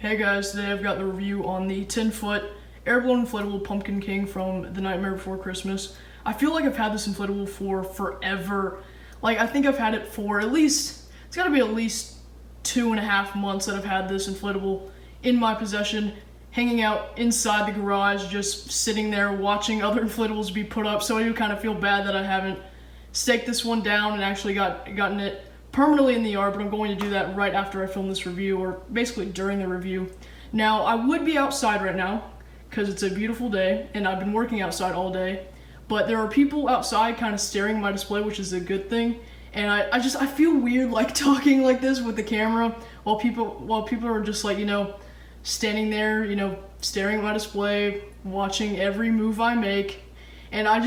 Hey guys, today I've got the review on the 10-foot Airblown inflatable Pumpkin King from The Nightmare Before Christmas. I feel like I've had this inflatable for forever. Like, I think I've had it for it's gotta be at least 2.5 months that I've had this inflatable in my possession, hanging out inside the garage, just sitting there watching other inflatables be put up. So I do kind of feel bad that I haven't staked this one down and actually gotten it permanently in the yard, but I'm going to do that right after I film this review, or basically during the review. Now, I would be outside right now because it's a beautiful day and I've been working outside all day, but there are people outside kind of staring at my display, which is a good thing. And I feel weird like talking like this with the camera while people are just like, standing there, staring at my display, watching every move I make. And I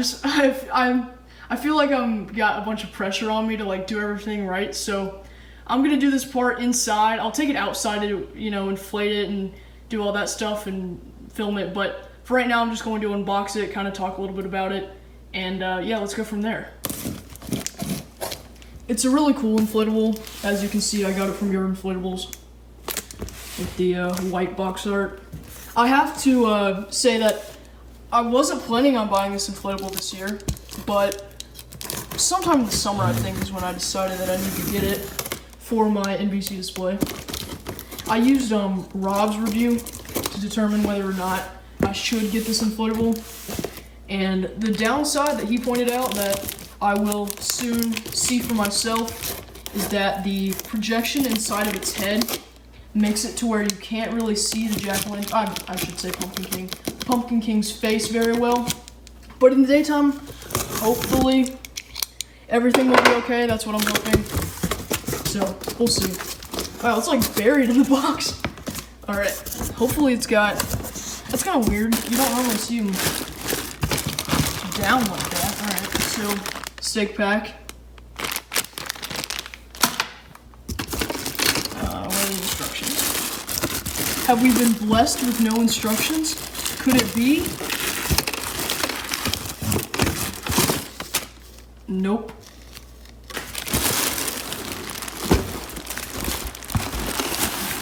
feel like I'm got a bunch of pressure on me to like do everything right, so I'm gonna do this part inside. I'll take it outside to inflate it and do all that stuff and film it, but for right now I'm just going to unbox it, kind of talk a little bit about it, and yeah, let's go from there. It's a really cool inflatable. As you can see, I got it from Your Inflatables with the white box art. I have to say that I wasn't planning on buying this inflatable this year, but sometime in the summer, I think, is when I decided that I need to get it for my NBC display. I used Rob's review to determine whether or not I should get this inflatable, and the downside that he pointed out that I will soon see for myself is that the projection inside of its head makes it to where you can't really see the jack-o'-lantern, I should say Pumpkin King's face very well. But in the daytime, hopefully everything will be okay. That's what I'm hoping. So we'll see. Wow, it's like buried in the box. All right. Hopefully it's got. That's kind of weird. You don't normally see them down like that. All right. So steak pack. What are the instructions? Have we been blessed with no instructions? Could it be? Nope.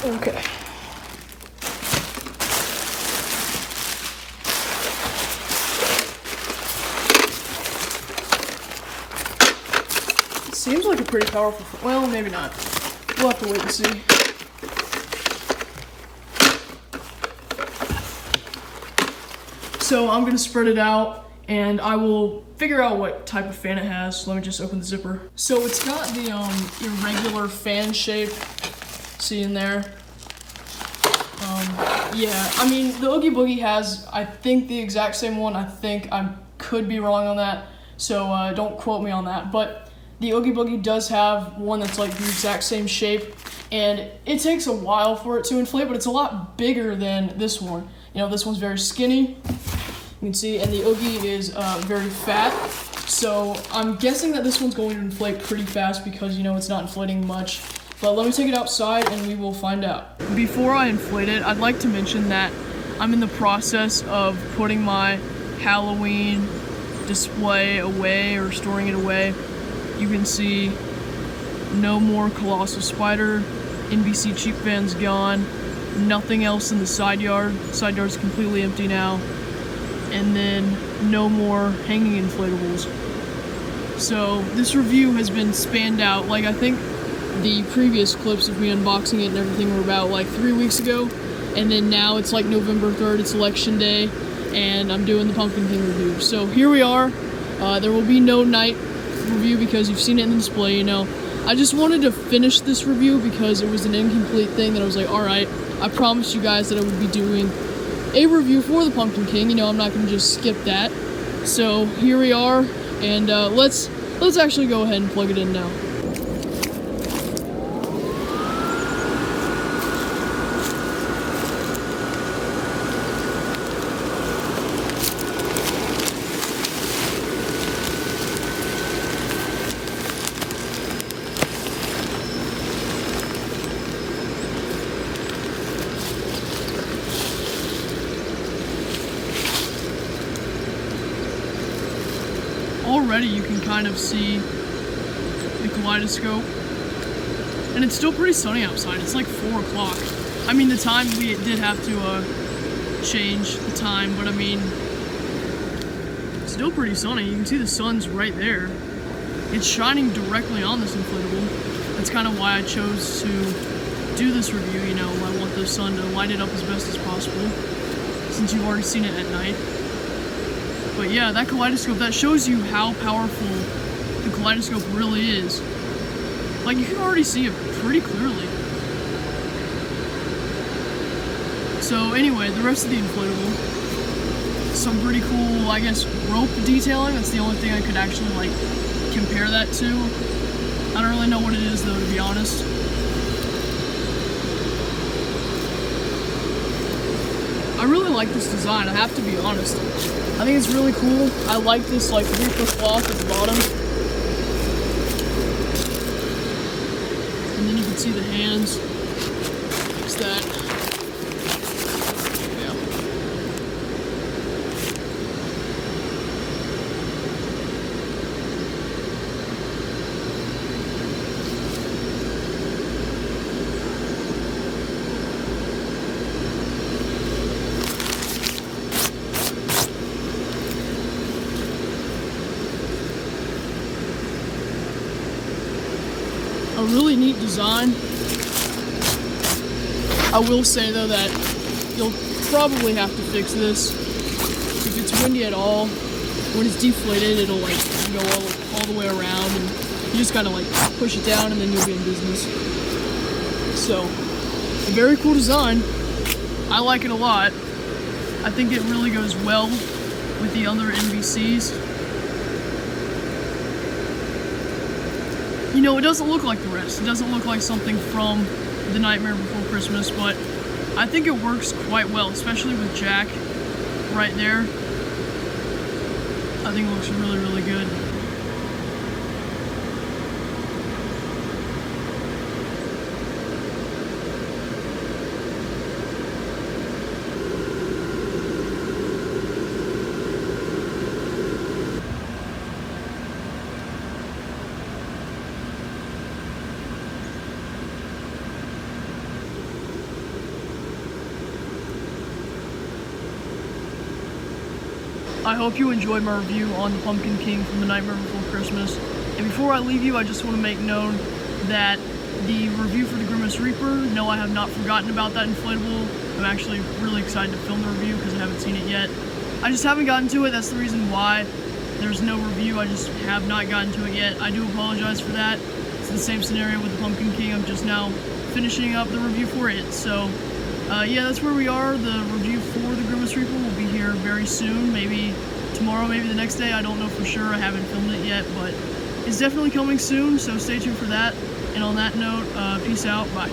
Okay. It seems like a pretty powerful, well, maybe not. We'll have to wait and see. So I'm gonna spread it out, and I will figure out what type of fan it has. Let me just open the zipper. So it's got the irregular fan shape, see in there. Yeah, I mean, the Oogie Boogie has, I think, the exact same one. I think I could be wrong on that, so don't quote me on that. But the Oogie Boogie does have one that's like the exact same shape, and it takes a while for it to inflate, but it's a lot bigger than this one. This one's very skinny. You can see, and the Oogie is very fat, so I'm guessing that this one's going to inflate pretty fast because, it's not inflating much. But let me take it outside and we will find out. Before I inflate it, I'd like to mention that I'm in the process of putting my Halloween display away, or storing it away. You can see no more Colossal Spider, NBC Cheap Van's gone, nothing else in the side yard. Side yard's completely empty now. And then no more hanging inflatables. So this review has been spanned out. Like, I think the previous clips of me unboxing it and everything were about like 3 weeks ago, and then now it's like November 3rd, it's election day, and I'm doing the Pumpkin King review. So here we are. There will be no night review because you've seen it in the display. I just wanted to finish this review because it was an incomplete thing that I was like, all right, I promised you guys that I would be doing a review for the Pumpkin King. I'm not going to just skip that. So here we are, and let's actually go ahead and plug it in now. Already you can kind of see the kaleidoscope, and it's still pretty sunny outside. It's like 4 o'clock. I mean, the time, we did have to change the time, but I mean, it's still pretty sunny. You can see the sun's right there. It's shining directly on this inflatable. That's kind of why I chose to do this review, you know. I want the sun to light it up as best as possible, since you've already seen it at night. But yeah, that kaleidoscope, that shows you how powerful the kaleidoscope really is. Like, you can already see it pretty clearly. So anyway, the rest of the inflatable, some pretty cool, I guess, rope detailing. That's the only thing I could actually, like, compare that to. I don't really know what it is, though, to be honest. I really like this design, I have to be honest. I think it's really cool. I like this, like, reefer cloth at the bottom. And then you can see the hands. It's that. Yeah. A really neat design. I will say though that you'll probably have to fix this. If it's windy at all, when it's deflated, it'll like go all the way around, and you just gotta like push it down and then you'll be in business. So, a very cool design. I like it a lot. I think it really goes well with the other NBCs. You know, it doesn't look like the rest. It doesn't look like something from The Nightmare Before Christmas, but I think it works quite well, especially with Jack right there. I think it looks really, really good. I hope you enjoyed my review on the Pumpkin King from The Nightmare Before Christmas. And before I leave you, I just want to make known that the review for the Grimace Reaper, no, I have not forgotten about that inflatable. I'm actually really excited to film the review because I haven't seen it yet. I just haven't gotten to it. That's the reason why there's no review. I just have not gotten to it yet. I do apologize for that. It's the same scenario with the Pumpkin King. I'm just now finishing up the review for it. So yeah, that's where we are. The review for the Grimace Reaper will be here very soon. Maybe tomorrow, maybe the next day. I don't know for sure. I haven't filmed it yet, but it's definitely coming soon, so stay tuned for that. And on that note, peace out. Bye.